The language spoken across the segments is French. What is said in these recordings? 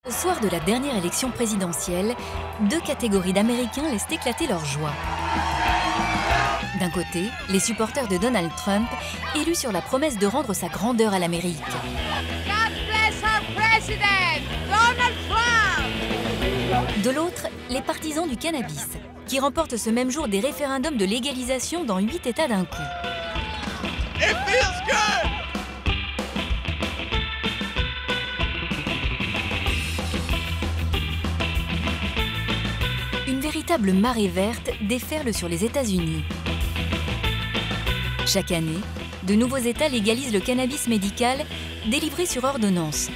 Au soir de la dernière élection présidentielle, deux catégories d'Américains laissent éclater leur joie. D'un côté, les supporters de Donald Trump, élus sur la promesse de rendre sa grandeur à l'Amérique. God bless our president, Donald Trump! De l'autre, les partisans du cannabis, qui remportent ce même jour des référendums de légalisation dans 8 États d'un coup. It feels good! Une véritable marée verte déferle sur les États-Unis. Chaque année, de nouveaux États légalisent le cannabis médical délivré sur ordonnance.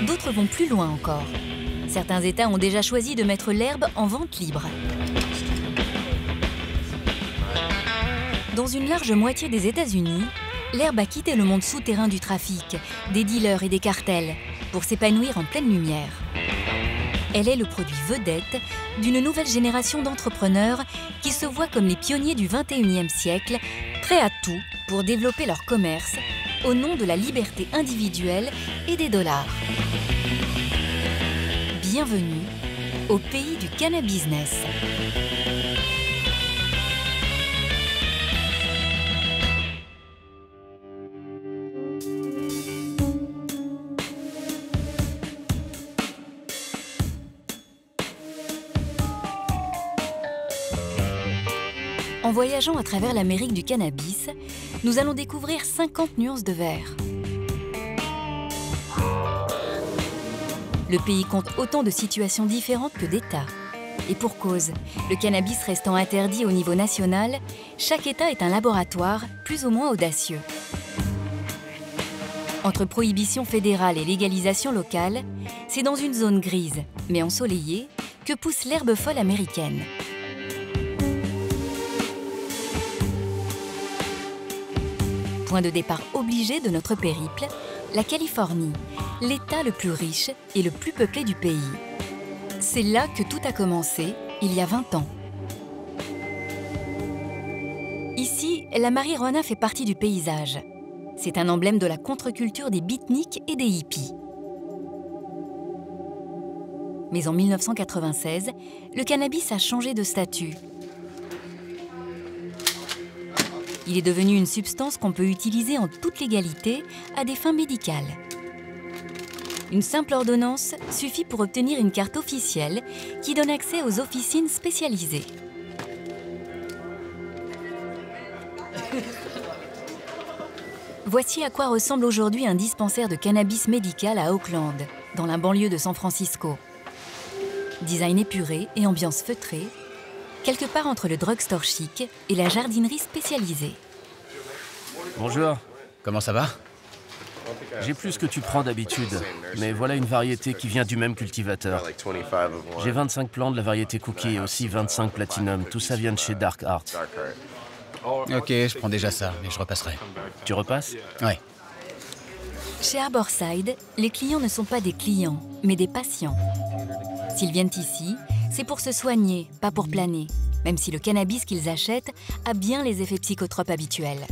D'autres vont plus loin encore. Certains États ont déjà choisi de mettre l'herbe en vente libre. Dans une large moitié des États-Unis, l'herbe a quitté le monde souterrain du trafic, des dealers et des cartels, pour s'épanouir en pleine lumière. Elle est le produit vedette d'une nouvelle génération d'entrepreneurs qui se voient comme les pionniers du XXIe siècle, prêts à tout pour développer leur commerce au nom de la liberté individuelle et des dollars. Bienvenue au pays du cannabis-business. En voyageant à travers l'Amérique du cannabis, nous allons découvrir 50 nuances de vert. Le pays compte autant de situations différentes que d'États. Et pour cause, le cannabis restant interdit au niveau national, chaque État est un laboratoire plus ou moins audacieux. Entre prohibition fédérale et légalisation locale, c'est dans une zone grise, mais ensoleillée, que pousse l'herbe folle américaine. Point de départ obligé de notre périple, la Californie, l'État le plus riche et le plus peuplé du pays. C'est là que tout a commencé, il y a 20 ans. Ici, la marijuana fait partie du paysage. C'est un emblème de la contre-culture des beatniks et des hippies. Mais en 1996, le cannabis a changé de statut. Il est devenu une substance qu'on peut utiliser en toute légalité à des fins médicales. Une simple ordonnance suffit pour obtenir une carte officielle qui donne accès aux officines spécialisées. Voici à quoi ressemble aujourd'hui un dispensaire de cannabis médical à Oakland, dans la banlieue de San Francisco. Design épuré et ambiance feutrée, quelque part entre le drugstore chic et la jardinerie spécialisée. Bonjour, Comment ça va? j'ai plus que tu prends d'habitude, mais voilà une variété qui vient du même cultivateur. J'ai 25 plants de la variété Cookie et aussi 25 Platinum, tout ça vient de chez Dark Art. Ok, je prends déjà ça, mais je repasserai. Tu repasses? Ouais. Chez Arborside, les clients ne sont pas des clients, mais des patients. S'ils viennent ici, c'est pour se soigner, pas pour planer, même si le cannabis qu'ils achètent a bien les effets psychotropes habituels.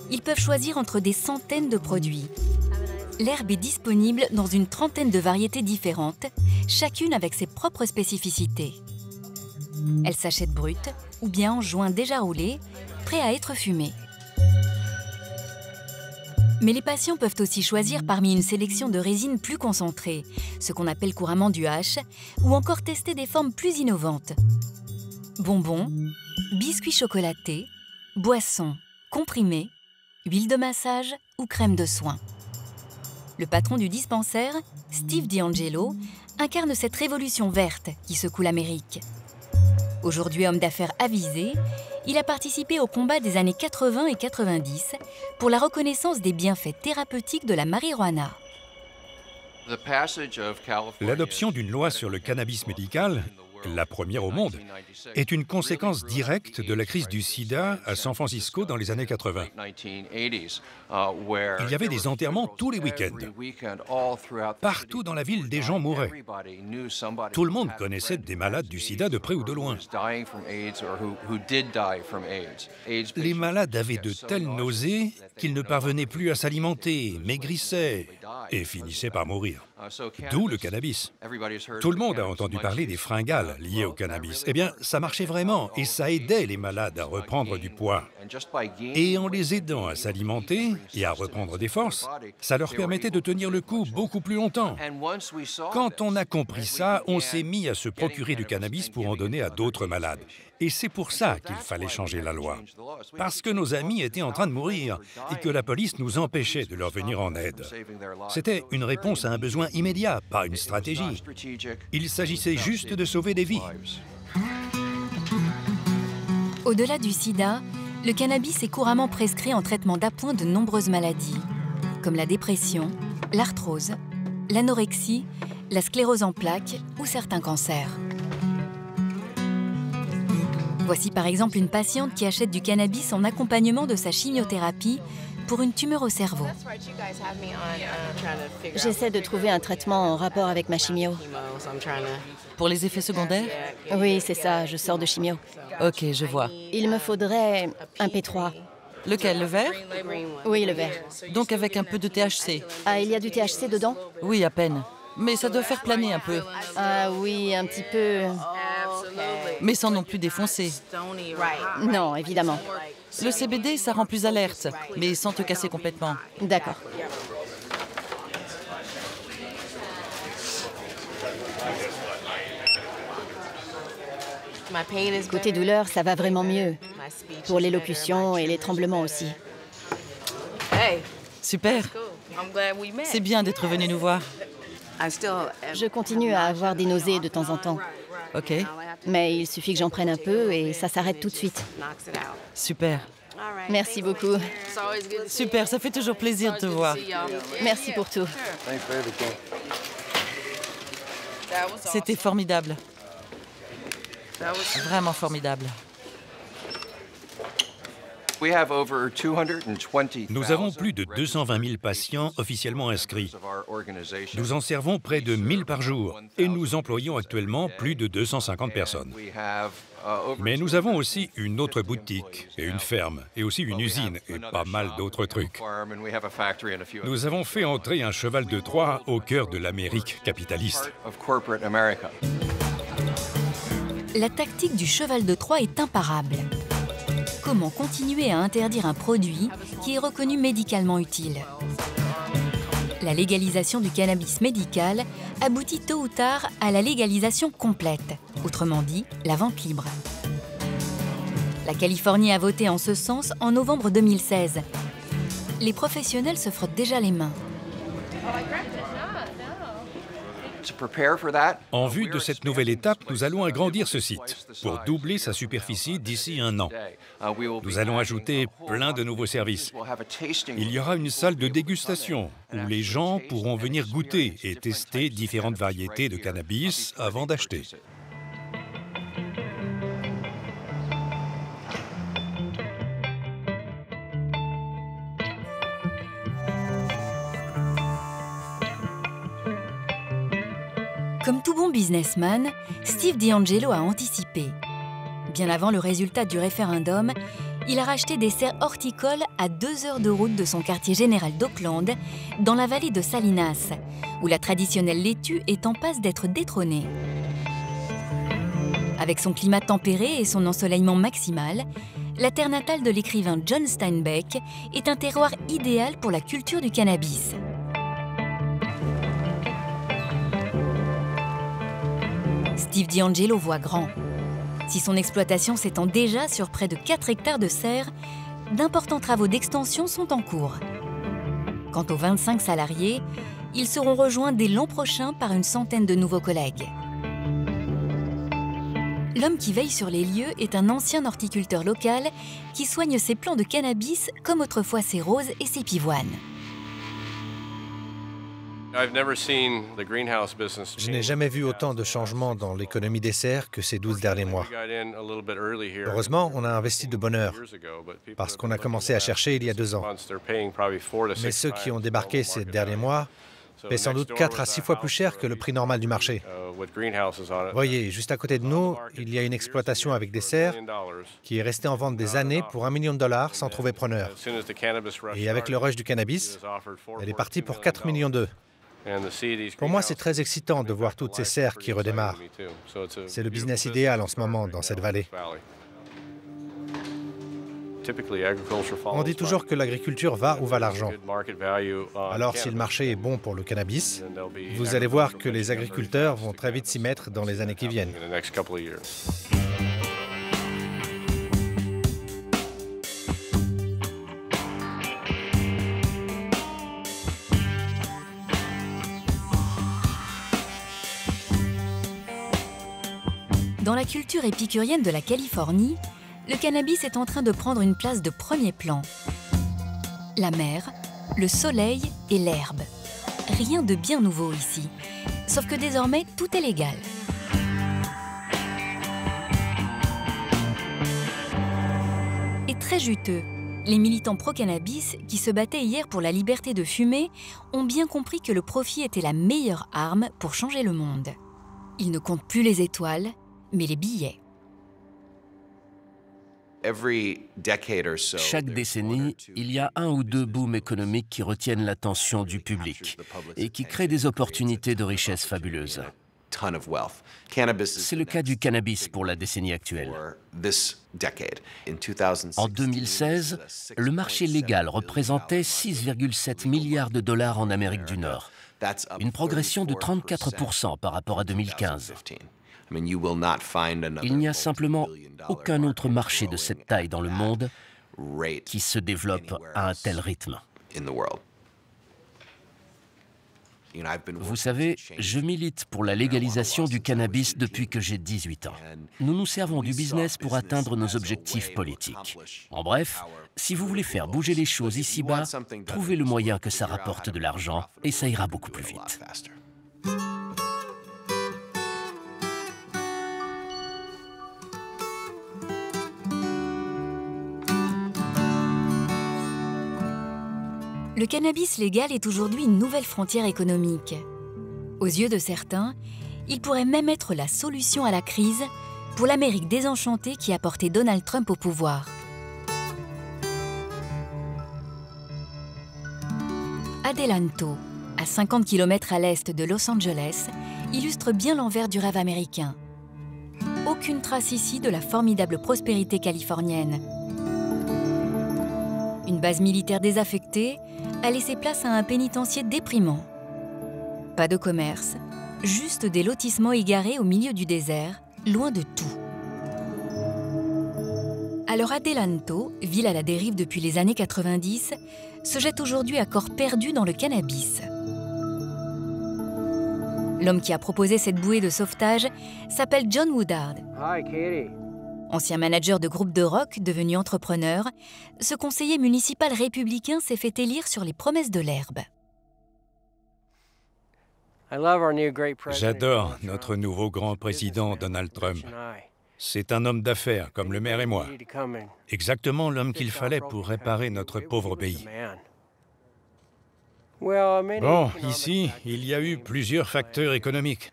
Ils peuvent choisir entre des centaines de produits. L'herbe est disponible dans une trentaine de variétés différentes, chacune avec ses propres spécificités. Elle s'achète brute ou bien en joint déjà roulé, prêt à être fumé. Mais les patients peuvent aussi choisir parmi une sélection de résines plus concentrées, ce qu'on appelle couramment du hash, ou encore tester des formes plus innovantes. Bonbons, biscuits chocolatés, boissons, comprimés, huile de massage ou crème de soin. Le patron du dispensaire, Steve D'Angelo, incarne cette révolution verte qui secoue l'Amérique. Aujourd'hui homme d'affaires avisé, il a participé au combat des années 80 et 90 pour la reconnaissance des bienfaits thérapeutiques de la marijuana. L'adoption d'une loi sur le cannabis médical la première au monde, est une conséquence directe de la crise du sida à San Francisco dans les années 80. Il y avait des enterrements tous les week-ends. Partout dans la ville, des gens mouraient. Tout le monde connaissait des malades du sida de près ou de loin. Les malades avaient de telles nausées qu'ils ne parvenaient plus à s'alimenter, maigrissaient et finissaient par mourir. D'où le cannabis. Tout le monde a entendu parler des fringales liées au cannabis. Eh bien, ça marchait vraiment et ça aidait les malades à reprendre du poids. Et en les aidant à s'alimenter et à reprendre des forces, ça leur permettait de tenir le coup beaucoup plus longtemps. Quand on a compris ça, on s'est mis à se procurer du cannabis pour en donner à d'autres malades. Et c'est pour ça qu'il fallait changer la loi. Parce que nos amis étaient en train de mourir et que la police nous empêchait de leur venir en aide. C'était une réponse à un besoin immédiat, pas une stratégie. Il s'agissait juste de sauver des vies. Au-delà du sida, le cannabis est couramment prescrit en traitement d'appoint de nombreuses maladies, comme la dépression, l'arthrose, l'anorexie, la sclérose en plaques ou certains cancers. Voici par exemple une patiente qui achète du cannabis en accompagnement de sa chimiothérapie pour une tumeur au cerveau. J'essaie de trouver un traitement en rapport avec ma chimio. Pour les effets secondaires? Oui, c'est ça, je sors de chimio. Ok, je vois. Il me faudrait un P3. Lequel, le vert? Oui, le vert. Donc avec un peu de THC? Ah, il y a du THC dedans? Oui, à peine. Mais ça doit faire planer un peu. Ah oui, un petit peu. Mais sans non plus défoncer. Non, évidemment. Le CBD, ça rend plus alerte, mais sans te casser complètement. D'accord. Côté douleur, ça va vraiment mieux. Pour l'élocution et les tremblements aussi. Super. C'est bien d'être venu nous voir. Je continue à avoir des nausées de temps en temps. Ok. Mais il suffit que j'en prenne un peu et ça s'arrête tout de suite. Super. Merci beaucoup. Super, ça fait toujours plaisir de te voir. Merci pour tout. C'était formidable. Vraiment formidable. Nous avons plus de 220 000 patients officiellement inscrits. Nous en servons près de 1000 par jour et nous employons actuellement plus de 250 personnes. Mais nous avons aussi une autre boutique et une ferme et aussi une usine et pas mal d'autres trucs. Nous avons fait entrer un cheval de Troie au cœur de l'Amérique capitaliste. La tactique du cheval de Troie est imparable. Comment continuer à interdire un produit qui est reconnu médicalement utile? La légalisation du cannabis médical aboutit tôt ou tard à la légalisation complète, autrement dit, la vente libre. La Californie a voté en ce sens en novembre 2016. Les professionnels se frottent déjà les mains. En vue de cette nouvelle étape, nous allons agrandir ce site pour doubler sa superficie d'ici 1 an. Nous allons ajouter plein de nouveaux services. Il y aura une salle de dégustation où les gens pourront venir goûter et tester différentes variétés de cannabis avant d'acheter. Comme tout bon businessman, Steve DeAngelo a anticipé. Bien avant le résultat du référendum, il a racheté des serres horticoles à 2 heures de route de son quartier général d'Oakland, dans la vallée de Salinas, où la traditionnelle laitue est en passe d'être détrônée. Avec son climat tempéré et son ensoleillement maximal, la terre natale de l'écrivain John Steinbeck est un terroir idéal pour la culture du cannabis. Steve DeAngelo voit grand. Si son exploitation s'étend déjà sur près de 4 hectares de serres, d'importants travaux d'extension sont en cours. Quant aux 25 salariés, ils seront rejoints dès l'an prochain par une centaine de nouveaux collègues. L'homme qui veille sur les lieux est un ancien horticulteur local qui soigne ses plants de cannabis comme autrefois ses roses et ses pivoines. Je n'ai jamais vu autant de changements dans l'économie des serres que ces 12 derniers mois. Heureusement, on a investi de bonne heure, parce qu'on a commencé à chercher il y a 2 ans. Mais ceux qui ont débarqué ces derniers mois paient sans doute 4 à 6 fois plus cher que le prix normal du marché. Voyez, juste à côté de nous, il y a une exploitation avec des serres qui est restée en vente des années pour $1 million sans trouver preneur. Et avec le rush du cannabis, elle est partie pour 4,2 millions. Pour moi, c'est très excitant de voir toutes ces serres qui redémarrent. C'est le business idéal en ce moment dans cette vallée. On dit toujours que l'agriculture va où va l'argent. Alors, si le marché est bon pour le cannabis, vous allez voir que les agriculteurs vont très vite s'y mettre dans les années qui viennent. Dans la culture épicurienne de la Californie, le cannabis est en train de prendre une place de premier plan. La mer, le soleil et l'herbe. Rien de bien nouveau ici. Sauf que désormais, tout est légal. Et très juteux. Les militants pro-cannabis, qui se battaient hier pour la liberté de fumer, ont bien compris que le profit était la meilleure arme pour changer le monde. Ils ne comptent plus les étoiles, mais les billets. Chaque décennie, il y a 1 ou 2 booms économiques qui retiennent l'attention du public et qui créent des opportunités de richesse fabuleuses. C'est le cas du cannabis pour la décennie actuelle. En 2016, le marché légal représentait 6,7 milliards de dollars en Amérique du Nord, une progression de 34% par rapport à 2015. Il n'y a simplement aucun autre marché de cette taille dans le monde qui se développe à un tel rythme. Vous savez, je milite pour la légalisation du cannabis depuis que j'ai 18 ans. Nous nous servons du business pour atteindre nos objectifs politiques. En bref, si vous voulez faire bouger les choses ici-bas, trouvez le moyen que ça rapporte de l'argent et ça ira beaucoup plus vite. Le cannabis légal est aujourd'hui une nouvelle frontière économique. Aux yeux de certains, il pourrait même être la solution à la crise pour l'Amérique désenchantée qui a porté Donald Trump au pouvoir. Adelanto, à 50 km à l'est de Los Angeles, illustre bien l'envers du rêve américain. Aucune trace ici de la formidable prospérité californienne. Une base militaire désaffectée a laissé place à un pénitencier déprimant. Pas de commerce, juste des lotissements égarés au milieu du désert, loin de tout. Alors Adelanto, ville à la dérive depuis les années 90, se jette aujourd'hui à corps perdu dans le cannabis. L'homme qui a proposé cette bouée de sauvetage s'appelle John Woodard. Hi, Katie. Ancien manager de groupe de rock devenu entrepreneur, ce conseiller municipal républicain s'est fait élire sur les promesses de l'herbe. J'adore notre nouveau grand président Donald Trump. C'est un homme d'affaires comme le maire et moi. Exactement l'homme qu'il fallait pour réparer notre pauvre pays. Bon, ici, il y a eu plusieurs facteurs économiques.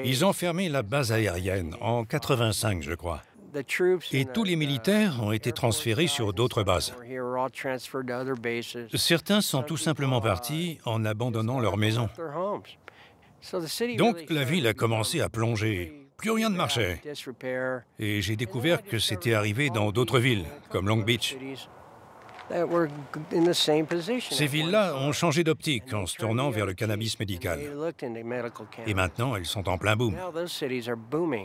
Ils ont fermé la base aérienne en 85, je crois. Et tous les militaires ont été transférés sur d'autres bases. Certains sont tout simplement partis en abandonnant leur maison. Donc la ville a commencé à plonger. Plus rien ne marchait. Et j'ai découvert que c'était arrivé dans d'autres villes, comme Long Beach. Ces villes-là ont changé d'optique en se tournant vers le cannabis médical. Et maintenant, elles sont en plein boom.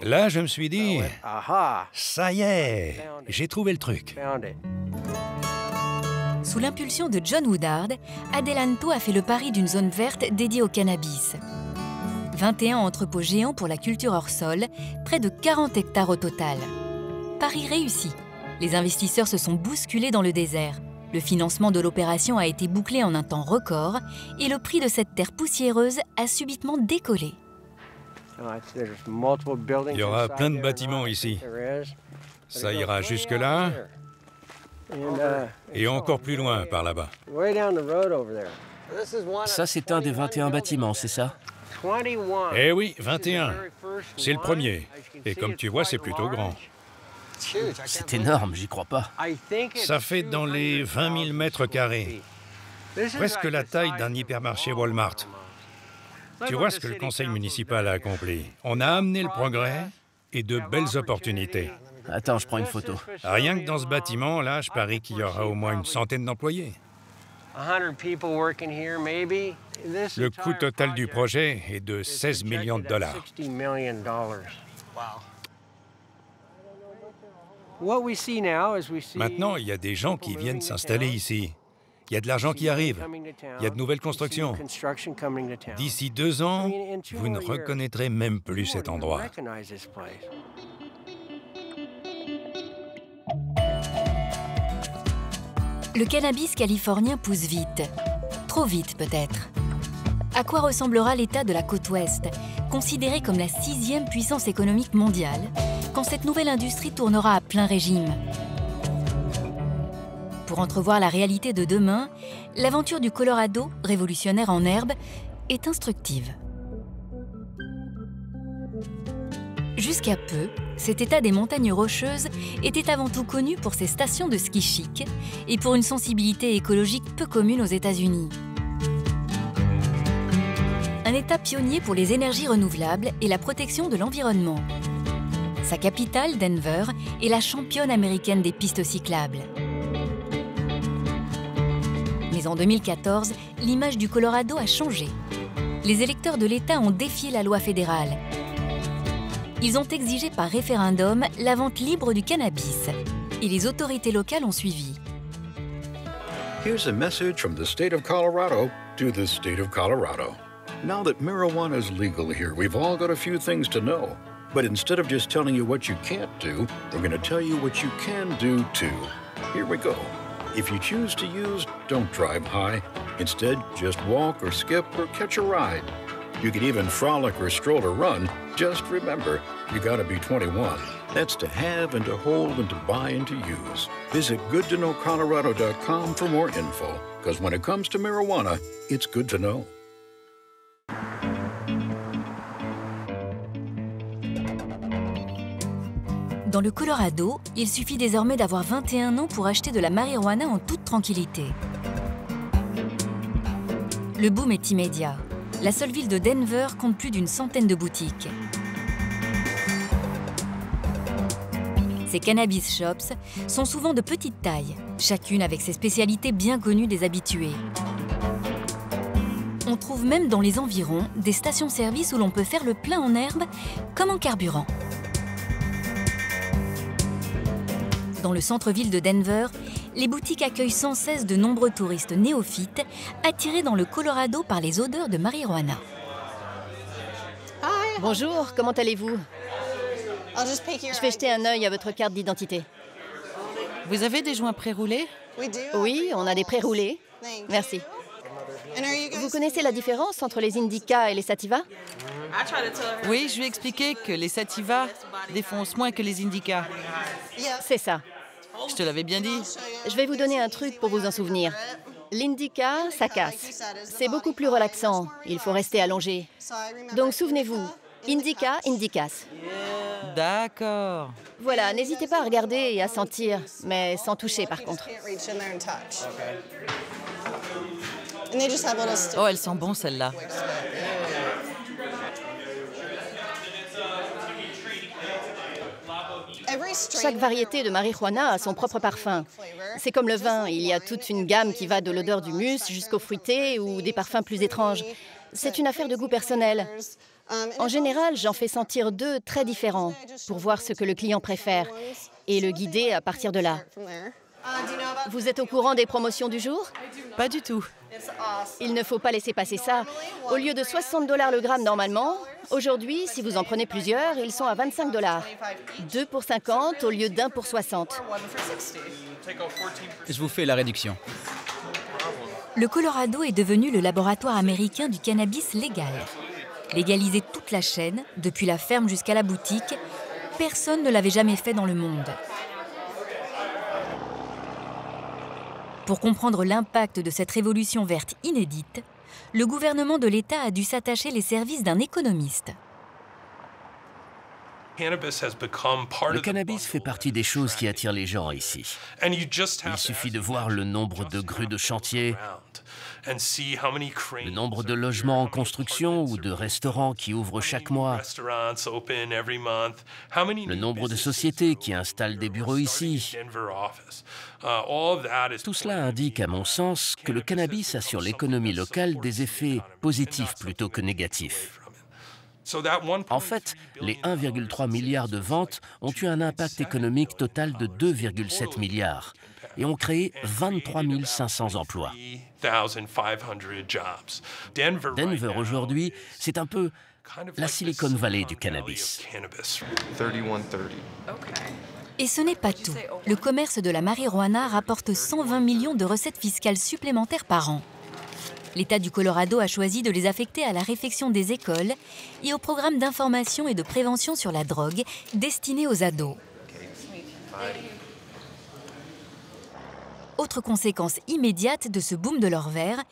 Là, je me suis dit, ça y est, j'ai trouvé le truc. Sous l'impulsion de John Woodard, Adelanto a fait le pari d'une zone verte dédiée au cannabis. 21 entrepôts géants pour la culture hors sol, près de 40 hectares au total. Pari réussi. Les investisseurs se sont bousculés dans le désert. Le financement de l'opération a été bouclé en un temps record et le prix de cette terre poussiéreuse a subitement décollé. Il y aura plein de bâtiments ici. Ça ira jusque-là et encore plus loin par là-bas. Ça, c'est un des 21 bâtiments, c'est ça? Eh oui, 21. C'est le premier. Et comme tu vois, c'est plutôt grand. C'est énorme, j'y crois pas. Ça fait dans les 20 000 mètres carrés. Presque la taille d'un hypermarché Walmart. Tu vois ce que le conseil municipal a accompli. On a amené le progrès et de belles opportunités. Attends, je prends une photo. Rien que dans ce bâtiment, là, je parie qu'il y aura au moins une centaine d'employés. Le coût total du projet est de 16 millions de dollars. Maintenant, il y a des gens qui viennent s'installer ici. Il y a de l'argent qui arrive. Il y a de nouvelles constructions. D'ici 2 ans, vous ne reconnaîtrez même plus cet endroit. Le cannabis californien pousse vite. Trop vite peut-être. À quoi ressemblera l'état de la côte ouest, considérée comme la 6e puissance économique mondiale, quand cette nouvelle industrie tournera à plein régime? Pour entrevoir la réalité de demain, l'aventure du Colorado, révolutionnaire en herbe, est instructive. Jusqu'à peu, cet état des montagnes rocheuses était avant tout connu pour ses stations de ski chic et pour une sensibilité écologique peu commune aux États-Unis. Un état pionnier pour les énergies renouvelables et la protection de l'environnement. Sa capitale, Denver, est la championne américaine des pistes cyclables. Mais en 2014, l'image du Colorado a changé. Les électeurs de l'État ont défié la loi fédérale. Ils ont exigé par référendum la vente libre du cannabis. Et les autorités locales ont suivi. Here's a message from the state of Colorado to the state of Colorado. Now that marijuana is legal here, we've all got a few things to know. But instead of just telling you what you can't do, we're going to tell you what you can do too. Here we go. If you choose to use, don't drive high. Instead, just walk or skip or catch a ride. You can even frolic or stroll or run. Just remember, you gotta be 21. That's to have and to hold and to buy and to use. Visit goodtoknowcolorado.com for more info. Because when it comes to marijuana, it's good to know. Dans le Colorado, il suffit désormais d'avoir 21 ans pour acheter de la marijuana en toute tranquillité. Le boom est immédiat. La seule ville de Denver compte plus d'une centaine de boutiques. Ces cannabis shops sont souvent de petite taille, chacune avec ses spécialités bien connues des habitués. On trouve même dans les environs des stations-service où l'on peut faire le plein en herbe comme en carburant. Dans le centre-ville de Denver, les boutiques accueillent sans cesse de nombreux touristes néophytes attirés dans le Colorado par les odeurs de marijuana. Bonjour, comment allez-vous? Je vais jeter un œil à votre carte d'identité. Vous avez des joints pré-roulés? Oui, on a des pré-roulés. Merci. Vous connaissez la différence entre les Indica et les Sativa? Oui, je lui ai expliqué que les Sativa défoncent moins que les Indica. C'est ça. Je te l'avais bien dit. Je vais vous donner un truc pour vous en souvenir. L'Indica, ça casse. C'est beaucoup plus relaxant. Il faut rester allongé. Donc souvenez-vous, Indica, Indicas. D'accord. Voilà, n'hésitez pas à regarder et à sentir, mais sans toucher par contre. Oh, elle sent bon celle-là. Chaque variété de marijuana a son propre parfum. C'est comme le vin, il y a toute une gamme qui va de l'odeur du musc jusqu'au fruité ou des parfums plus étranges. C'est une affaire de goût personnel. En général, j'en fais sentir 2 très différents pour voir ce que le client préfère et le guider à partir de là. Vous êtes au courant des promotions du jour? Pas du tout. Il ne faut pas laisser passer ça. Au lieu de 60 $ le gramme normalement, aujourd'hui, si vous en prenez plusieurs, ils sont à 25 $. 2 pour 50 au lieu d'1 pour 60. Je vous fais la réduction. Le Colorado est devenu le laboratoire américain du cannabis légal. Légaliser toute la chaîne, depuis la ferme jusqu'à la boutique, personne ne l'avait jamais fait dans le monde. Pour comprendre l'impact de cette révolution verte inédite, le gouvernement de l'État a dû s'attacher les services d'un économiste. Le cannabis fait partie des choses qui attirent les gens ici. Il suffit de voir le nombre de grues de chantier, le nombre de logements en construction ou de restaurants qui ouvrent chaque mois, le nombre de sociétés qui installent des bureaux ici. Tout cela indique, à mon sens, que le cannabis a sur l'économie locale des effets positifs plutôt que négatifs. En fait, les 1,3 milliard de ventes ont eu un impact économique total de 2,7 milliards et ont créé 23 500 emplois. Denver, aujourd'hui, c'est un peu la Silicon Valley du cannabis. Et ce n'est pas tout. Le commerce de la marijuana rapporte 120 millions de recettes fiscales supplémentaires par an. L'État du Colorado a choisi de les affecter à la réfection des écoles et au programme d'information et de prévention sur la drogue destiné aux ados. Autre conséquence immédiate de ce boom de l'or vert,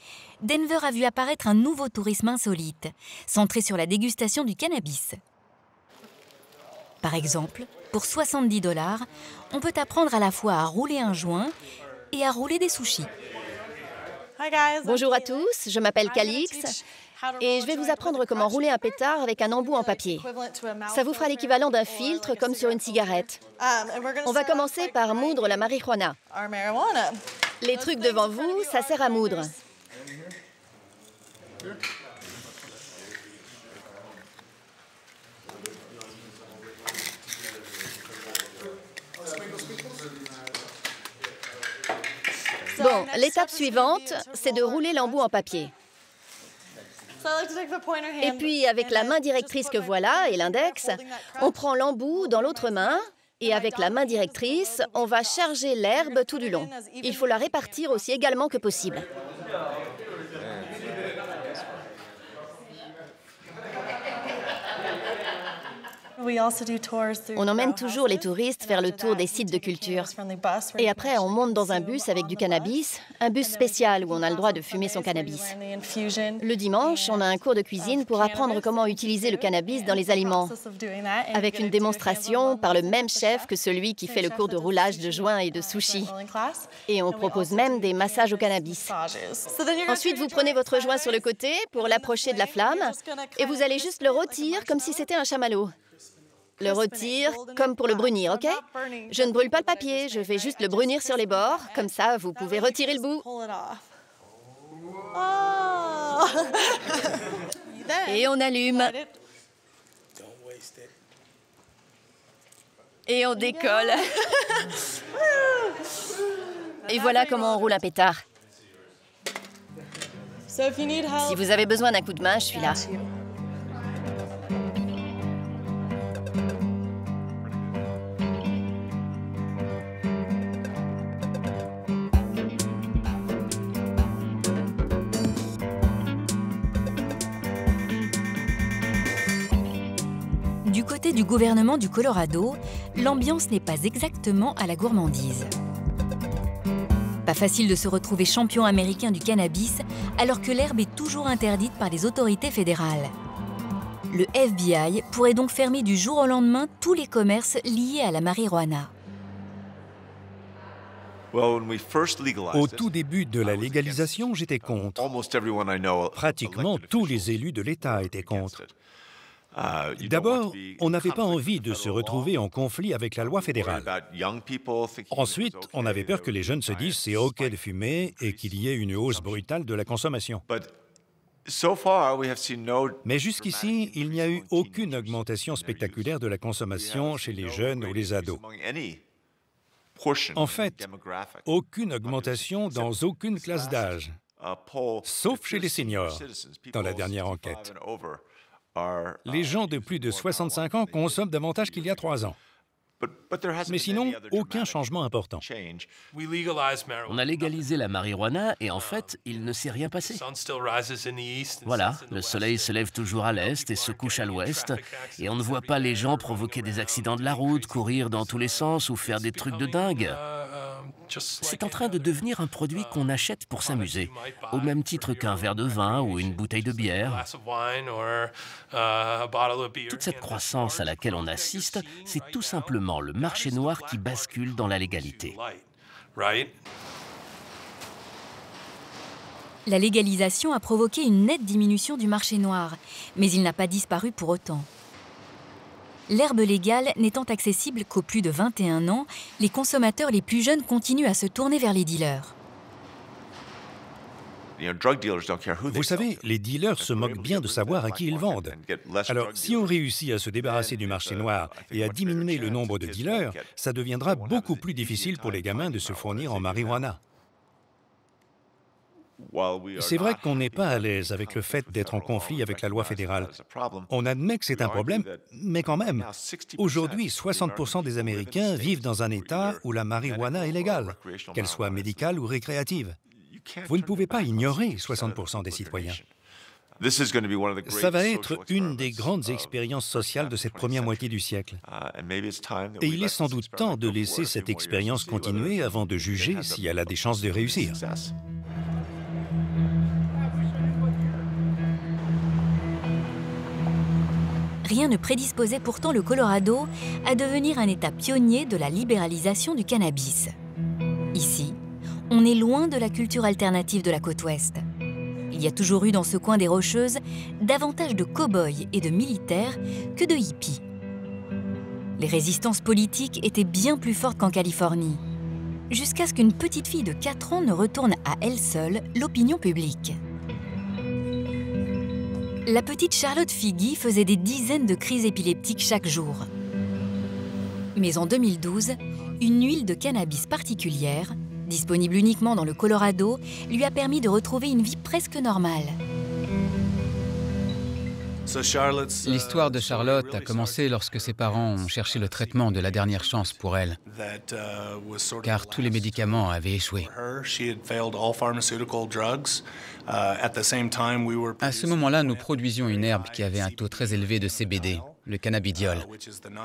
Denver a vu apparaître un nouveau tourisme insolite, centré sur la dégustation du cannabis. Par exemple, pour 70 $, on peut apprendre à la fois à rouler un joint et à rouler des sushis. Bonjour à tous, je m'appelle Calix et je vais vous apprendre comment rouler un pétard avec un embout en papier. Ça vous fera l'équivalent d'un filtre comme sur une cigarette. On va commencer par moudre la marijuana. Les trucs devant vous, ça sert à moudre. Bon, l'étape suivante, c'est de rouler l'embout en papier. Et puis, avec la main directrice que voilà, et l'index, on prend l'embout dans l'autre main, et avec la main directrice, on va charger l'herbe tout du long. Il faut la répartir aussi également que possible. On emmène toujours les touristes faire le tour des sites de culture. Et après, on monte dans un bus avec du cannabis, un bus spécial où on a le droit de fumer son cannabis. Le dimanche, on a un cours de cuisine pour apprendre comment utiliser le cannabis dans les aliments, avec une démonstration par le même chef que celui qui fait le cours de roulage de joints et de sushis. Et on propose même des massages au cannabis. Ensuite, vous prenez votre joint sur le côté pour l'approcher de la flamme et vous allez juste le rôtir comme si c'était un chamallow. Le rôtir comme pour le brunir, OK? Je ne brûle pas le papier, je vais juste le brunir sur les bords. Comme ça, vous pouvez retirer le bout. Et on allume. Et on décolle. Et voilà comment on roule un pétard. Si vous avez besoin d'un coup de main, je suis là. Du côté du gouvernement du Colorado, l'ambiance n'est pas exactement à la gourmandise. Pas facile de se retrouver champion américain du cannabis alors que l'herbe est toujours interdite par les autorités fédérales. Le FBI pourrait donc fermer du jour au lendemain tous les commerces liés à la marijuana. Au tout début de la légalisation, j'étais contre. Pratiquement tous les élus de l'État étaient contre. D'abord, on n'avait pas envie de se retrouver en conflit avec la loi fédérale. Ensuite, on avait peur que les jeunes se disent « c'est OK de fumer » et qu'il y ait une hausse brutale de la consommation. Mais jusqu'ici, il n'y a eu aucune augmentation spectaculaire de la consommation chez les jeunes ou les ados. En fait, aucune augmentation dans aucune classe d'âge, sauf chez les seniors, dans la dernière enquête. Les gens de plus de 65 ans consomment davantage qu'il y a 3 ans. Mais sinon, aucun changement important. On a légalisé la marijuana et en fait, il ne s'est rien passé. Voilà, le soleil se lève toujours à l'est et se couche à l'ouest, et on ne voit pas les gens provoquer des accidents de la route, courir dans tous les sens ou faire des trucs de dingue. C'est en train de devenir un produit qu'on achète pour s'amuser, au même titre qu'un verre de vin ou une bouteille de bière. Toute cette croissance à laquelle on assiste, c'est tout simplement le marché noir qui bascule dans la légalité. La légalisation a provoqué une nette diminution du marché noir, mais il n'a pas disparu pour autant. L'herbe légale n'étant accessible qu'aux plus de 21 ans, les consommateurs les plus jeunes continuent à se tourner vers les dealers. Vous savez, les dealers se moquent bien de savoir à qui ils vendent. Alors, si on réussit à se débarrasser du marché noir et à diminuer le nombre de dealers, ça deviendra beaucoup plus difficile pour les gamins de se fournir en marijuana. C'est vrai qu'on n'est pas à l'aise avec le fait d'être en conflit avec la loi fédérale. On admet que c'est un problème, mais quand même, aujourd'hui, 60% des Américains vivent dans un État où la marijuana est légale, qu'elle soit médicale ou récréative. Vous ne pouvez pas ignorer 60% des citoyens. Ça va être une des grandes expériences sociales de cette première moitié du siècle. Et il est sans doute temps de laisser cette expérience continuer avant de juger si elle a des chances de réussir. Rien ne prédisposait pourtant le Colorado à devenir un État pionnier de la libéralisation du cannabis. Ici, on est loin de la culture alternative de la côte ouest. Il y a toujours eu dans ce coin des Rocheuses davantage de cow-boys et de militaires que de hippies. Les résistances politiques étaient bien plus fortes qu'en Californie, jusqu'à ce qu'une petite fille de 4 ans ne retourne à elle seule l'opinion publique. La petite Charlotte Figi faisait des dizaines de crises épileptiques chaque jour. Mais en 2012, une huile de cannabis particulière, disponible uniquement dans le Colorado, lui a permis de retrouver une vie presque normale. L'histoire de Charlotte a commencé lorsque ses parents ont cherché le traitement de la dernière chance pour elle, car tous les médicaments avaient échoué. À ce moment-là, nous produisions une herbe qui avait un taux très élevé de CBD, le cannabidiol,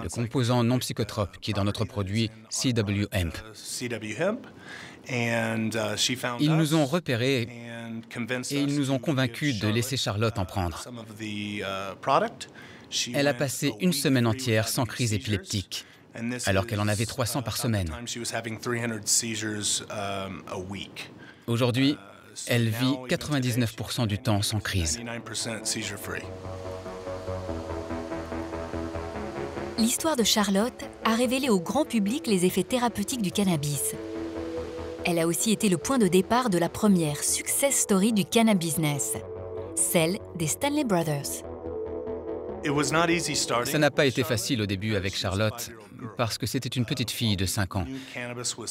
le composant non psychotrope qui est dans notre produit CW Hemp. Ils nous ont repérés et ils nous ont convaincus de laisser Charlotte en prendre. Elle a passé une semaine entière sans crise épileptique, alors qu'elle en avait 300 par semaine. Aujourd'hui, elle vit 99% du temps sans crise. L'histoire de Charlotte a révélé au grand public les effets thérapeutiques du cannabis. Elle a aussi été le point de départ de la première success story du cannabis business, celle des Stanley Brothers. Ça n'a pas été facile au début avec Charlotte, parce que c'était une petite fille de 5 ans.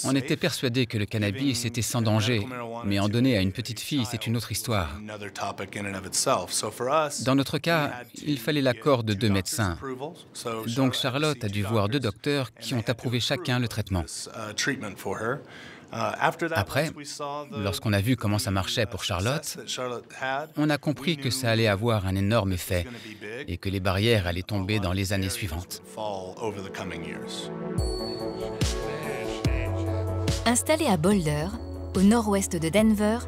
On était persuadés que le cannabis était sans danger, mais en donner à une petite fille, c'est une autre histoire. Dans notre cas, il fallait l'accord de 2 médecins. Donc Charlotte a dû voir 2 docteurs qui ont approuvé chacun le traitement. Après, lorsqu'on a vu comment ça marchait pour Charlotte, on a compris que ça allait avoir un énorme effet et que les barrières allaient tomber dans les années suivantes. Installé à Boulder, au nord-ouest de Denver,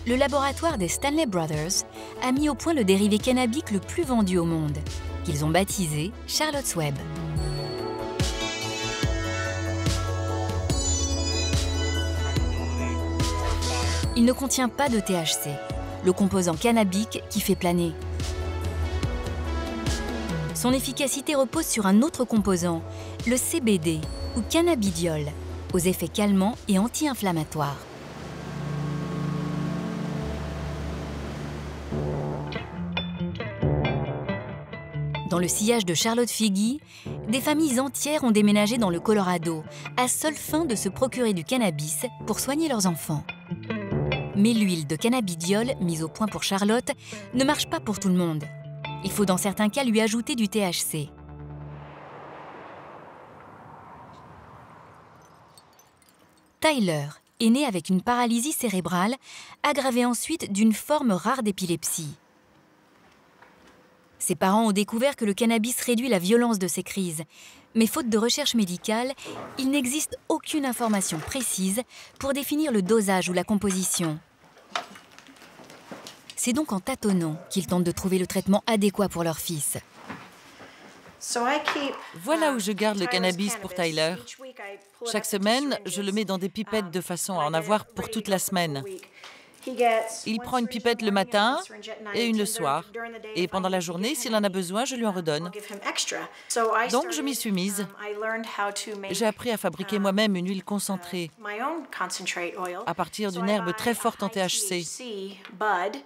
le laboratoire des Stanley Brothers a mis au point le dérivé cannabique le plus vendu au monde, qu'ils ont baptisé Charlotte's Web. Il ne contient pas de THC, le composant cannabique qui fait planer. Son efficacité repose sur un autre composant, le CBD ou cannabidiol, aux effets calmants et anti-inflammatoires. Dans le sillage de Charlotte Figi, des familles entières ont déménagé dans le Colorado, à seule fin de se procurer du cannabis pour soigner leurs enfants. Mais l'huile de cannabidiol, mise au point pour Charlotte, ne marche pas pour tout le monde. Il faut dans certains cas lui ajouter du THC. Tyler est né avec une paralysie cérébrale, aggravée ensuite d'une forme rare d'épilepsie. Ses parents ont découvert que le cannabis réduit la violence de ces crises, mais faute de recherche médicale, il n'existe aucune information précise pour définir le dosage ou la composition. C'est donc en tâtonnant qu'ils tentent de trouver le traitement adéquat pour leur fils. Voilà où je garde le cannabis pour Tyler. Chaque semaine, je le mets dans des pipettes de façon à en avoir pour toute la semaine. Il prend une pipette le matin et une le soir. Et pendant la journée, s'il en a besoin, je lui en redonne. Donc, je m'y suis mise. J'ai appris à fabriquer moi-même une huile concentrée à partir d'une herbe très forte en THC.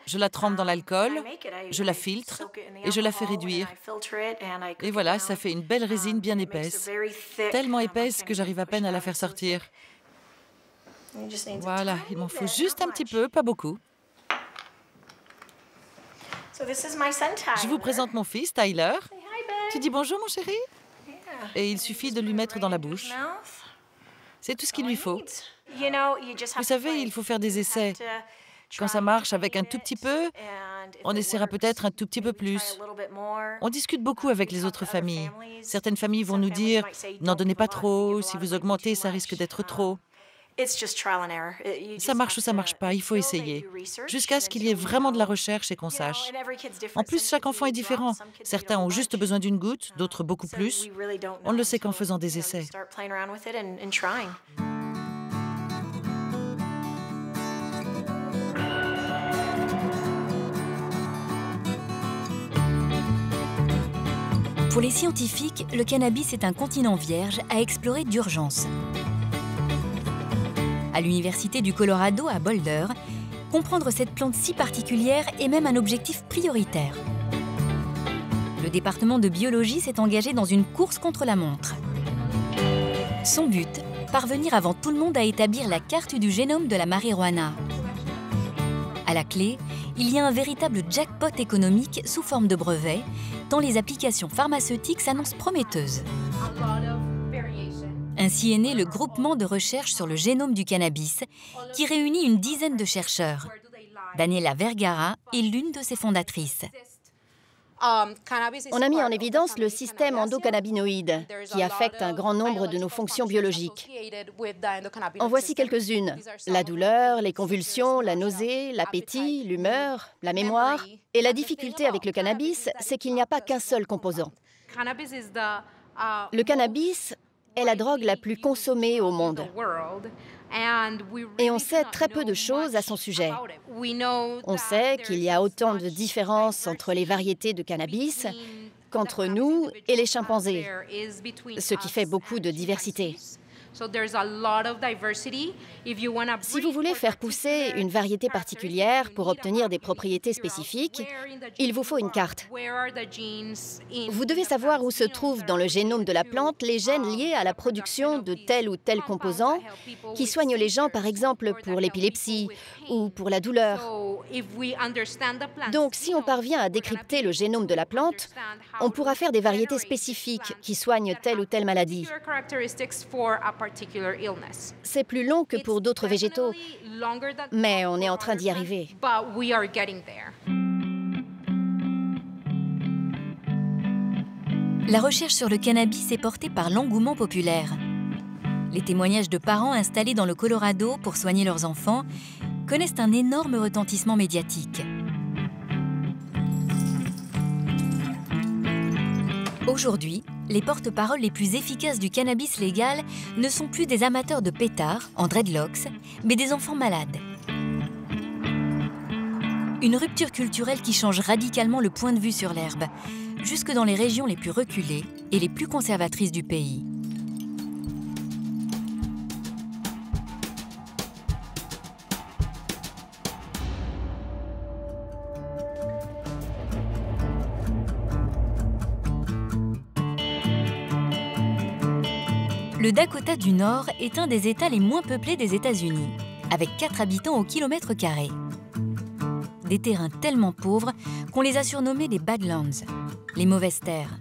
Je la trempe dans l'alcool, je la filtre et je la fais réduire. Et voilà, ça fait une belle résine bien épaisse. Tellement épaisse que j'arrive à peine à la faire sortir. Voilà, il m'en faut juste un petit peu, pas beaucoup. Je vous présente mon fils, Tyler. Tu dis bonjour, mon chéri? Et il suffit de lui mettre dans la bouche. C'est tout ce qu'il lui faut. Vous savez, il faut faire des essais. Quand ça marche avec un tout petit peu, on essaiera peut-être un tout petit peu plus. On discute beaucoup avec les autres familles. Certaines familles vont nous dire « N'en donnez pas trop, si vous augmentez, ça risque d'être trop ». Ça marche ou ça marche pas, il faut essayer, jusqu'à ce qu'il y ait vraiment de la recherche et qu'on sache. En plus, chaque enfant est différent. Certains ont juste besoin d'une goutte, d'autres beaucoup plus. On ne le sait qu'en faisant des essais. Pour les scientifiques, le cannabis est un continent vierge à explorer d'urgence. À l'Université du Colorado à Boulder, comprendre cette plante si particulière est même un objectif prioritaire. Le département de biologie s'est engagé dans une course contre la montre. Son but, parvenir avant tout le monde à établir la carte du génome de la marijuana. À la clé, il y a un véritable jackpot économique sous forme de brevet, tant les applications pharmaceutiques s'annoncent prometteuses. Ainsi est né le groupement de recherche sur le génome du cannabis, qui réunit une dizaine de chercheurs. Daniela Vergara est l'une de ses fondatrices. On a mis en évidence le système endocannabinoïde, qui affecte un grand nombre de nos fonctions biologiques. En voici quelques-unes. La douleur, les convulsions, la nausée, l'appétit, l'humeur, la mémoire. Et la difficulté avec le cannabis, c'est qu'il n'y a pas qu'un seul composant. Le cannabis est la drogue la plus consommée au monde. Et on sait très peu de choses à son sujet. On sait qu'il y a autant de différences entre les variétés de cannabis qu'entre nous et les chimpanzés, ce qui fait beaucoup de diversité. Si vous voulez faire pousser une variété particulière pour obtenir des propriétés spécifiques, il vous faut une carte. Vous devez savoir où se trouvent dans le génome de la plante les gènes liés à la production de tel ou tel composant qui soignent les gens, par exemple, pour l'épilepsie ou pour la douleur. Donc, si on parvient à décrypter le génome de la plante, on pourra faire des variétés spécifiques qui soignent telle ou telle maladie. C'est plus long que pour d'autres végétaux, mais on est en train d'y arriver. La recherche sur le cannabis est portée par l'engouement populaire. Les témoignages de parents installés dans le Colorado pour soigner leurs enfants connaissent un énorme retentissement médiatique. Aujourd'hui, les porte-paroles les plus efficaces du cannabis légal ne sont plus des amateurs de pétards, en dreadlocks, mais des enfants malades. Une rupture culturelle qui change radicalement le point de vue sur l'herbe, jusque dans les régions les plus reculées et les plus conservatrices du pays. Le Dakota du Nord est un des États les moins peuplés des États-Unis, avec 4 habitants au kilomètre carré. Des terrains tellement pauvres qu'on les a surnommés les Badlands, les mauvaises terres.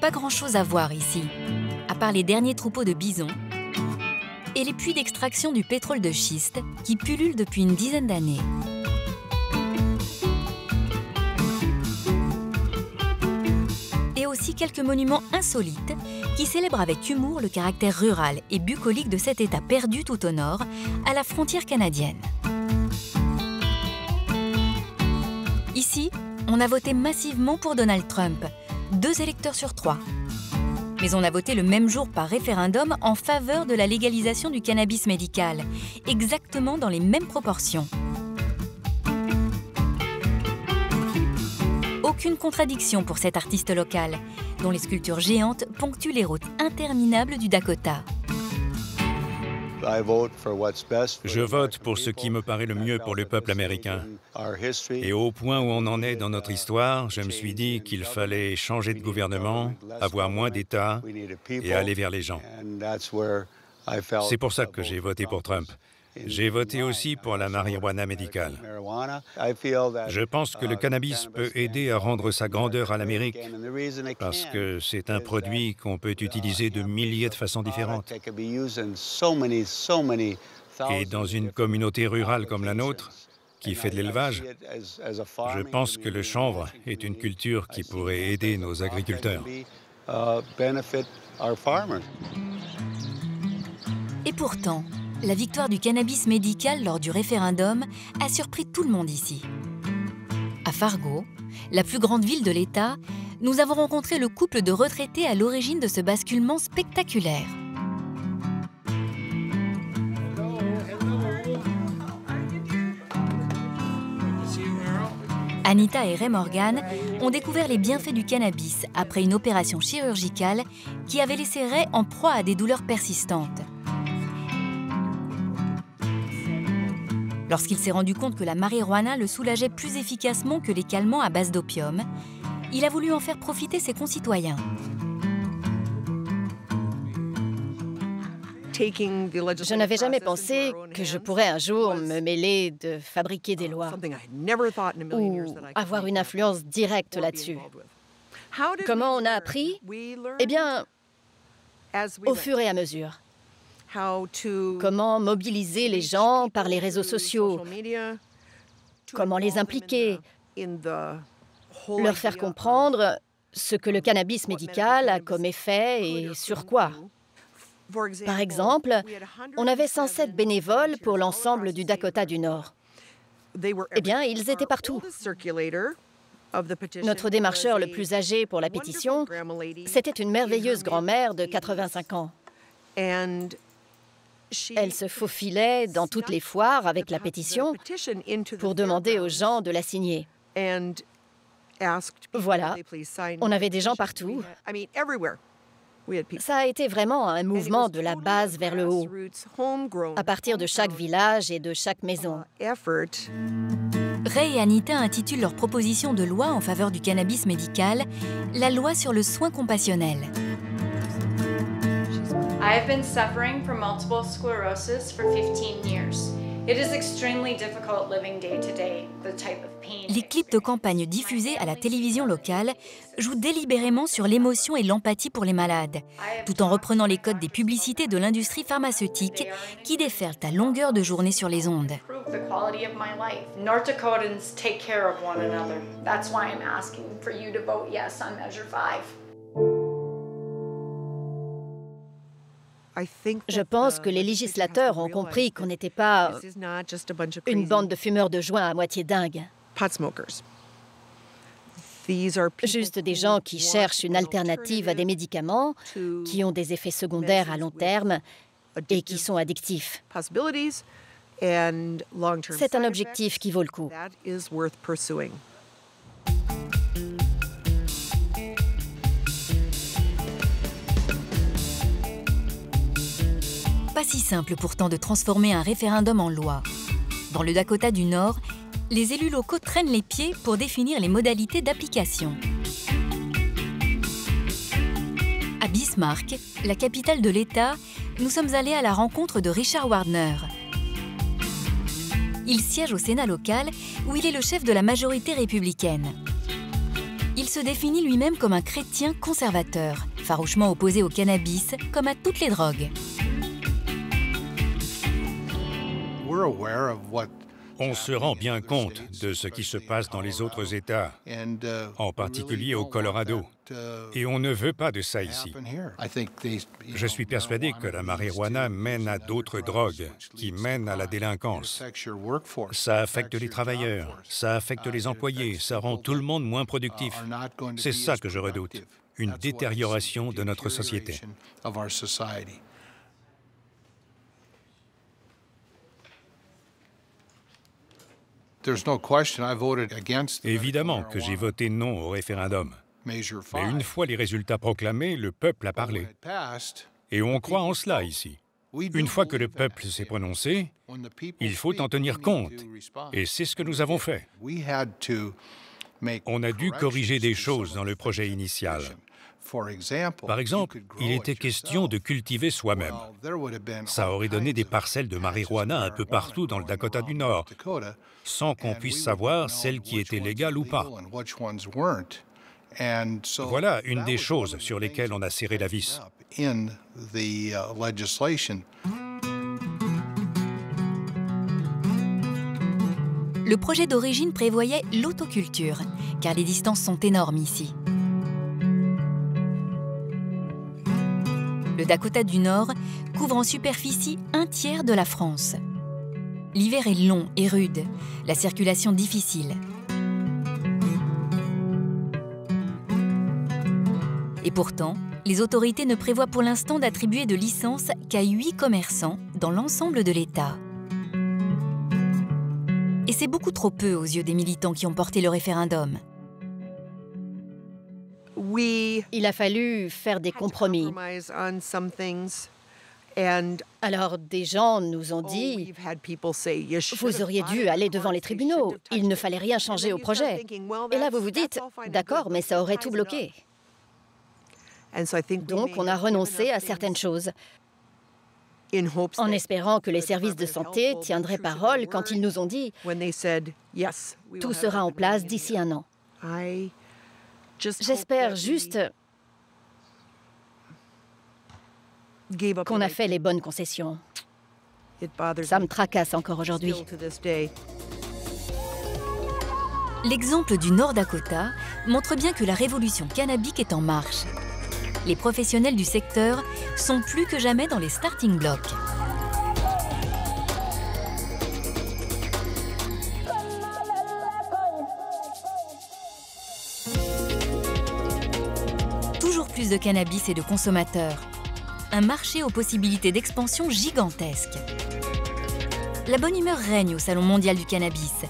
Pas grand-chose à voir ici, à part les derniers troupeaux de bisons et les puits d'extraction du pétrole de schiste qui pullulent depuis une dizaine d'années. Et aussi quelques monuments insolites qui célèbrent avec humour le caractère rural et bucolique de cet État perdu tout au nord, à la frontière canadienne. Ici, on a voté massivement pour Donald Trump, 2 électeurs sur 3. Mais on a voté le même jour par référendum en faveur de la légalisation du cannabis médical, exactement dans les mêmes proportions. Aucune contradiction pour cet artiste local, dont les sculptures géantes ponctuent les routes interminables du Dakota. Je vote pour ce qui me paraît le mieux pour le peuple américain. Et au point où on en est dans notre histoire, je me suis dit qu'il fallait changer de gouvernement, avoir moins d'État et aller vers les gens. C'est pour ça que j'ai voté pour Trump. J'ai voté aussi pour la marijuana médicale. Je pense que le cannabis peut aider à rendre sa grandeur à l'Amérique parce que c'est un produit qu'on peut utiliser de milliers de façons différentes. Et dans une communauté rurale comme la nôtre, qui fait de l'élevage, je pense que le chanvre est une culture qui pourrait aider nos agriculteurs. Et pourtant, la victoire du cannabis médical lors du référendum a surpris tout le monde ici. À Fargo, la plus grande ville de l'État, nous avons rencontré le couple de retraités à l'origine de ce basculement spectaculaire. Anita et Ray Morgan ont découvert les bienfaits du cannabis après une opération chirurgicale qui avait laissé Ray en proie à des douleurs persistantes. Lorsqu'il s'est rendu compte que la marijuana le soulageait plus efficacement que les calmants à base d'opium, il a voulu en faire profiter ses concitoyens. Je n'avais jamais pensé que je pourrais un jour me mêler de fabriquer des lois ou avoir une influence directe là-dessus. Comment on a appris? Eh bien, au fur et à mesure. Comment mobiliser les gens par les réseaux sociaux, comment les impliquer, leur faire comprendre ce que le cannabis médical a comme effet et sur quoi. Par exemple, on avait 107 bénévoles pour l'ensemble du Dakota du Nord. Eh bien, ils étaient partout. Notre démarcheur le plus âgé pour la pétition, c'était une merveilleuse grand-mère de 85 ans. Elle se faufilait dans toutes les foires avec la pétition pour demander aux gens de la signer. Voilà, on avait des gens partout. Ça a été vraiment un mouvement de la base vers le haut, à partir de chaque village et de chaque maison. Ray et Anita intitulent leur proposition de loi en faveur du cannabis médical « La loi sur le soin compassionnel ». I have been suffering from multiple sclerosis for 15 years. It is extremely difficult living day to day, the type of pain. Les clips de campagne diffusés à la télévision locale jouent délibérément sur l'émotion et l'empathie pour les malades, tout en reprenant les codes des publicités de l'industrie pharmaceutique qui déferlent à longueur de journée sur les ondes. The quality of my life. North Dakotans take care of one another. That's why I'm asking for you to vote yes on Measure 5. Je pense que les législateurs ont compris qu'on n'était pas une bande de fumeurs de joint à moitié dingues. Juste des gens qui cherchent une alternative à des médicaments, qui ont des effets secondaires à long terme et qui sont addictifs. C'est un objectif qui vaut le coup. Pas si simple pourtant de transformer un référendum en loi. Dans le Dakota du Nord, les élus locaux traînent les pieds pour définir les modalités d'application. À Bismarck, la capitale de l'État, nous sommes allés à la rencontre de Richard Wagner. Il siège au Sénat local où il est le chef de la majorité républicaine. Il se définit lui-même comme un chrétien conservateur, farouchement opposé au cannabis comme à toutes les drogues. On se rend bien compte de ce qui se passe dans les autres États, en particulier au Colorado. Et on ne veut pas de ça ici. Je suis persuadé que la marijuana mène à d'autres drogues, qui mènent à la délinquance. Ça affecte les travailleurs, ça affecte les employés, ça rend tout le monde moins productif. C'est ça que je redoute, une détérioration de notre société. Évidemment que j'ai voté non au référendum. Mais une fois les résultats proclamés, le peuple a parlé. Et on croit en cela ici. Une fois que le peuple s'est prononcé, il faut en tenir compte. Et c'est ce que nous avons fait. On a dû corriger des choses dans le projet initial. Par exemple, il était question de cultiver soi-même. Ça aurait donné des parcelles de marijuana un peu partout dans le Dakota du Nord, sans qu'on puisse savoir celles qui étaient légales ou pas. Voilà une des choses sur lesquelles on a serré la vis. Le projet d'origine prévoyait l'autoculture, car les distances sont énormes ici. Le Dakota du Nord couvre en superficie un tiers de la France. L'hiver est long et rude, la circulation difficile. Et pourtant, les autorités ne prévoient pour l'instant d'attribuer de licences qu'à 8 commerçants dans l'ensemble de l'État. Et c'est beaucoup trop peu aux yeux des militants qui ont porté le référendum. Il a fallu faire des compromis. Alors, des gens nous ont dit « Vous auriez dû aller devant les tribunaux, il ne fallait rien changer au projet. » Et là, vous vous dites « D'accord, mais ça aurait tout bloqué. » Donc, on a renoncé à certaines choses, en espérant que les services de santé tiendraient parole quand ils nous ont dit « Tout sera en place d'ici un an. » J'espère juste qu'on a fait les bonnes concessions. Ça me tracasse encore aujourd'hui. L'exemple du Nord Dakota montre bien que la révolution cannabique est en marche. Les professionnels du secteur sont plus que jamais dans les starting blocks. Toujours plus de cannabis et de consommateurs. Un marché aux possibilités d'expansion gigantesques. La bonne humeur règne au Salon mondial du cannabis,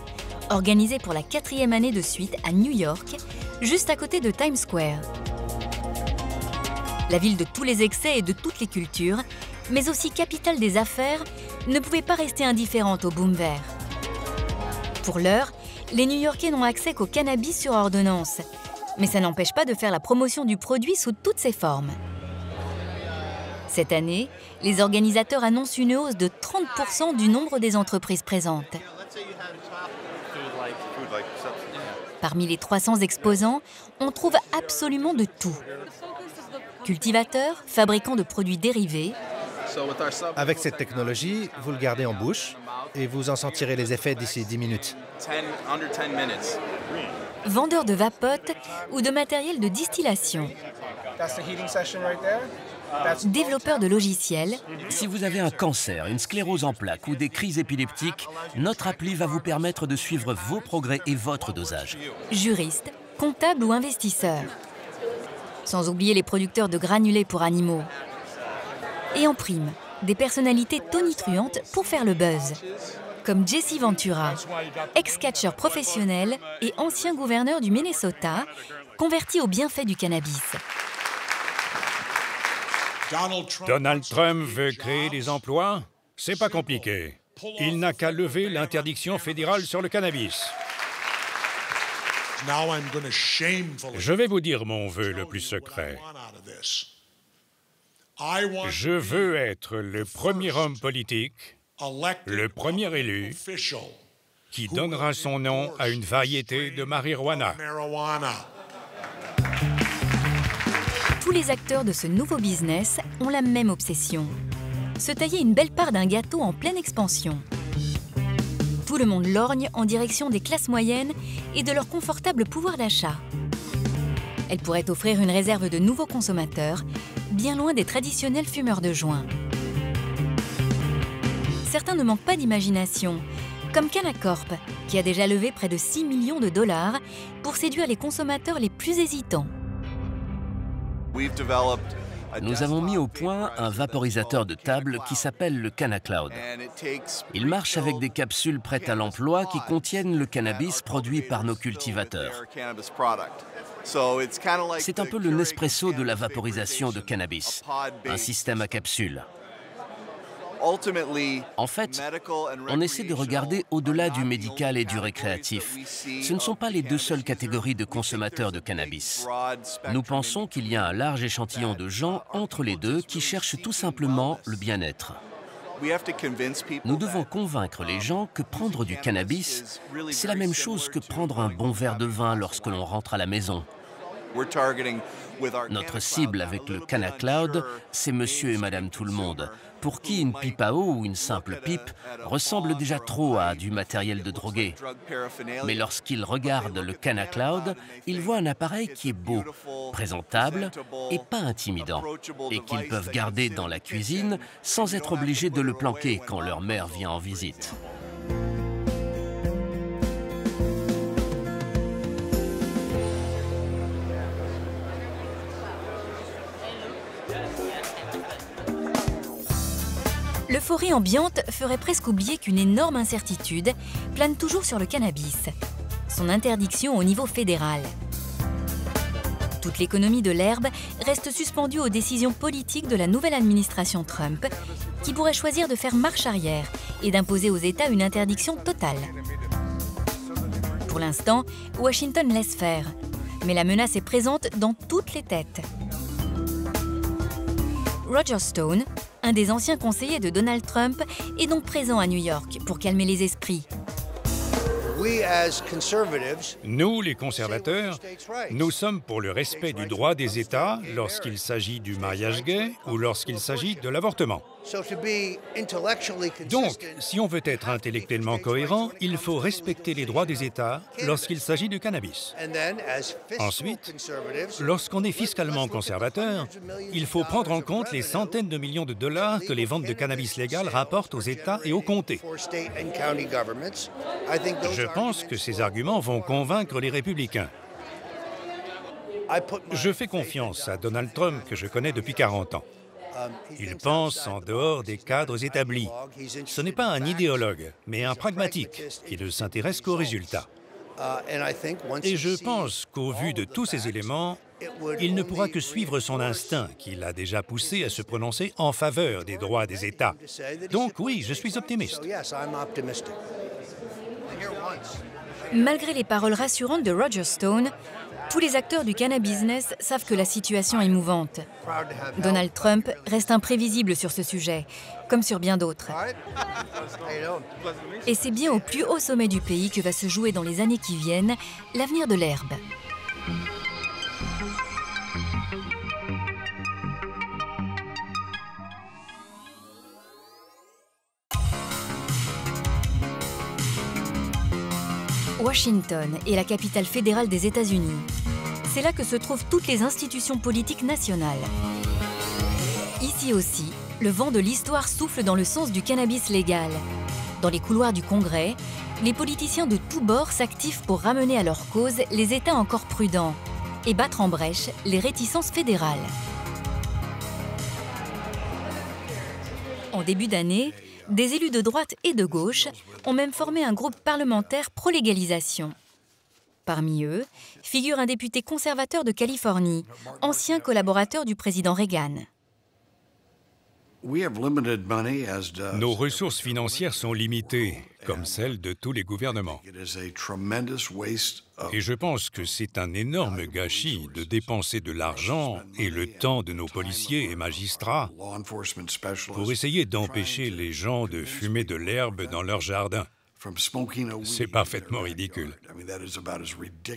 organisé pour la 4e année de suite à New York, juste à côté de Times Square. La ville de tous les excès et de toutes les cultures, mais aussi capitale des affaires, ne pouvait pas rester indifférente au boom vert. Pour l'heure, les New-Yorkais n'ont accès qu'au cannabis sur ordonnance, mais ça n'empêche pas de faire la promotion du produit sous toutes ses formes. Cette année, les organisateurs annoncent une hausse de 30% du nombre des entreprises présentes. Parmi les 300 exposants, on trouve absolument de tout. Cultivateurs, fabricants de produits dérivés. Avec cette technologie, vous le gardez en bouche et vous en sentirez les effets d'ici 10 minutes. Vendeurs de vapotes ou de matériel de distillation. Développeurs de logiciels. Si vous avez un cancer, une sclérose en plaques ou des crises épileptiques, notre appli va vous permettre de suivre vos progrès et votre dosage. Juristes, comptables ou investisseurs. Sans oublier les producteurs de granulés pour animaux. Et en prime, des personnalités tonitruantes pour faire le buzz. Comme Jesse Ventura, ex-catcheur professionnel et ancien gouverneur du Minnesota, converti aux bienfaits du cannabis. Donald Trump veut créer des emplois? C'est pas compliqué. Il n'a qu'à lever l'interdiction fédérale sur le cannabis. Je vais vous dire mon vœu le plus secret. Je veux être le premier homme politique, le premier élu, qui donnera son nom à une variété de marijuana. Tous les acteurs de ce nouveau business ont la même obsession. Se tailler une belle part d'un gâteau en pleine expansion. Tout le monde lorgne en direction des classes moyennes et de leur confortable pouvoir d'achat. Elle pourrait offrir une réserve de nouveaux consommateurs, bien loin des traditionnels fumeurs de joint. Certains ne manquent pas d'imagination, comme Canacorp, qui a déjà levé près de 6 millions de dollars pour séduire les consommateurs les plus hésitants. Nous avons mis au point un vaporisateur de table qui s'appelle le CanaCloud. Il marche avec des capsules prêtes à l'emploi qui contiennent le cannabis produit par nos cultivateurs. C'est un peu le Nespresso de la vaporisation de cannabis, un système à capsules. En fait, on essaie de regarder au-delà du médical et du récréatif. Ce ne sont pas les deux seules catégories de consommateurs de cannabis. Nous pensons qu'il y a un large échantillon de gens entre les deux qui cherchent tout simplement le bien-être. Nous devons convaincre les gens que prendre du cannabis, c'est la même chose que prendre un bon verre de vin lorsque l'on rentre à la maison. Notre cible avec le CanaCloud, c'est monsieur et madame tout le monde, pour qui une pipe à eau ou une simple pipe ressemble déjà trop à du matériel de drogué. Mais lorsqu'ils regardent le CanaCloud, ils voient un appareil qui est beau, présentable et pas intimidant, et qu'ils peuvent garder dans la cuisine sans être obligés de le planquer quand leur mère vient en visite. L'euphorie ambiante ferait presque oublier qu'une énorme incertitude plane toujours sur le cannabis, son interdiction au niveau fédéral. Toute l'économie de l'herbe reste suspendue aux décisions politiques de la nouvelle administration Trump, qui pourrait choisir de faire marche arrière et d'imposer aux États une interdiction totale. Pour l'instant, Washington laisse faire, mais la menace est présente dans toutes les têtes. Roger Stone, un des anciens conseillers de Donald Trump, est donc présent à New York pour calmer les esprits. Nous, les conservateurs, nous sommes pour le respect du droit des États lorsqu'il s'agit du mariage gay ou lorsqu'il s'agit de l'avortement. Donc, si on veut être intellectuellement cohérent, il faut respecter les droits des États lorsqu'il s'agit du cannabis. Ensuite, lorsqu'on est fiscalement conservateur, il faut prendre en compte les centaines de millions de dollars que les ventes de cannabis légal rapportent aux États et aux comtés. Je pense que ces arguments vont convaincre les républicains. Je fais confiance à Donald Trump, que je connais depuis 40 ans. Il pense en dehors des cadres établis. Ce n'est pas un idéologue, mais un pragmatique qui ne s'intéresse qu'aux résultats. Et je pense qu'au vu de tous ces éléments, il ne pourra que suivre son instinct qui l'a déjà poussé à se prononcer en faveur des droits des États. Donc oui, je suis optimiste. Malgré les paroles rassurantes de Roger Stone, tous les acteurs du cannabis savent que la situation est mouvante. Donald Trump reste imprévisible sur ce sujet, comme sur bien d'autres. Et c'est bien au plus haut sommet du pays que va se jouer dans les années qui viennent l'avenir de l'herbe. Washington est la capitale fédérale des États-Unis. C'est là que se trouvent toutes les institutions politiques nationales. Ici aussi, le vent de l'histoire souffle dans le sens du cannabis légal. Dans les couloirs du Congrès, les politiciens de tous bords s'activent pour ramener à leur cause les États encore prudents et battre en brèche les réticences fédérales. En début d'année, des élus de droite et de gauche ont même formé un groupe parlementaire pro-légalisation. Parmi eux, figure un député conservateur de Californie, ancien collaborateur du président Reagan. Nos ressources financières sont limitées, comme celles de tous les gouvernements. Et je pense que c'est un énorme gâchis de dépenser de l'argent et le temps de nos policiers et magistrats pour essayer d'empêcher les gens de fumer de l'herbe dans leur jardin. C'est parfaitement ridicule.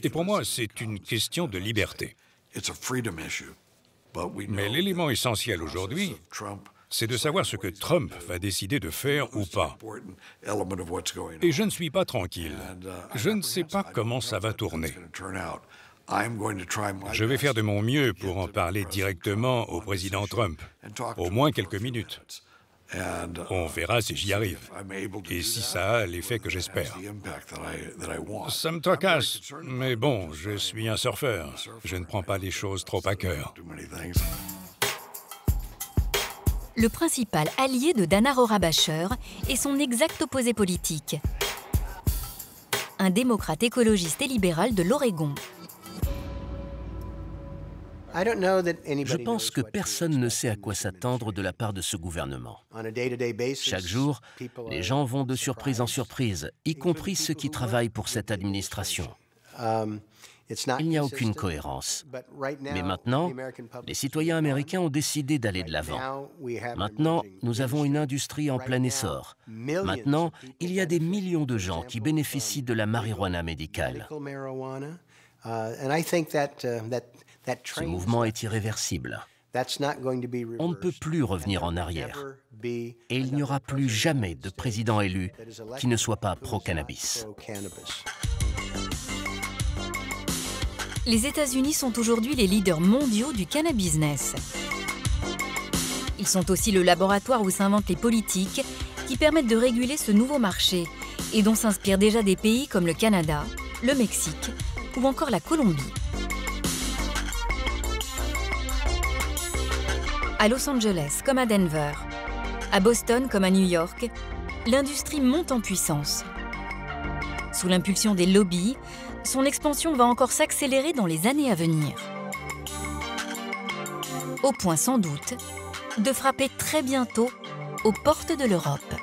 Et pour moi, c'est une question de liberté. Mais l'élément essentiel aujourd'hui, c'est de savoir ce que Trump va décider de faire ou pas. Et je ne suis pas tranquille. Je ne sais pas comment ça va tourner. Je vais faire de mon mieux pour en parler directement au président Trump, au moins quelques minutes. On verra si j'y arrive, et si ça a l'effet que j'espère. Ça me tracasse, mais bon, je suis un surfeur. Je ne prends pas les choses trop à cœur. Le principal allié de Dana Rohrabacher est son exact opposé politique, un démocrate écologiste et libéral de l'Oregon. Je pense que personne ne sait à quoi s'attendre de la part de ce gouvernement. Chaque jour, les gens vont de surprise en surprise, y compris ceux qui travaillent pour cette administration. Il n'y a aucune cohérence. Mais maintenant, les citoyens américains ont décidé d'aller de l'avant. Maintenant, nous avons une industrie en plein essor. Maintenant, il y a des millions de gens qui bénéficient de la marijuana médicale. Ce mouvement est irréversible. On ne peut plus revenir en arrière. Et il n'y aura plus jamais de président élu qui ne soit pas pro-cannabis. Les États-Unis sont aujourd'hui les leaders mondiaux du cannabis-business. Ils sont aussi le laboratoire où s'inventent les politiques qui permettent de réguler ce nouveau marché et dont s'inspirent déjà des pays comme le Canada, le Mexique ou encore la Colombie. À Los Angeles comme à Denver, à Boston comme à New York, l'industrie monte en puissance. Sous l'impulsion des lobbies, son expansion va encore s'accélérer dans les années à venir. Au point sans doute de frapper très bientôt aux portes de l'Europe.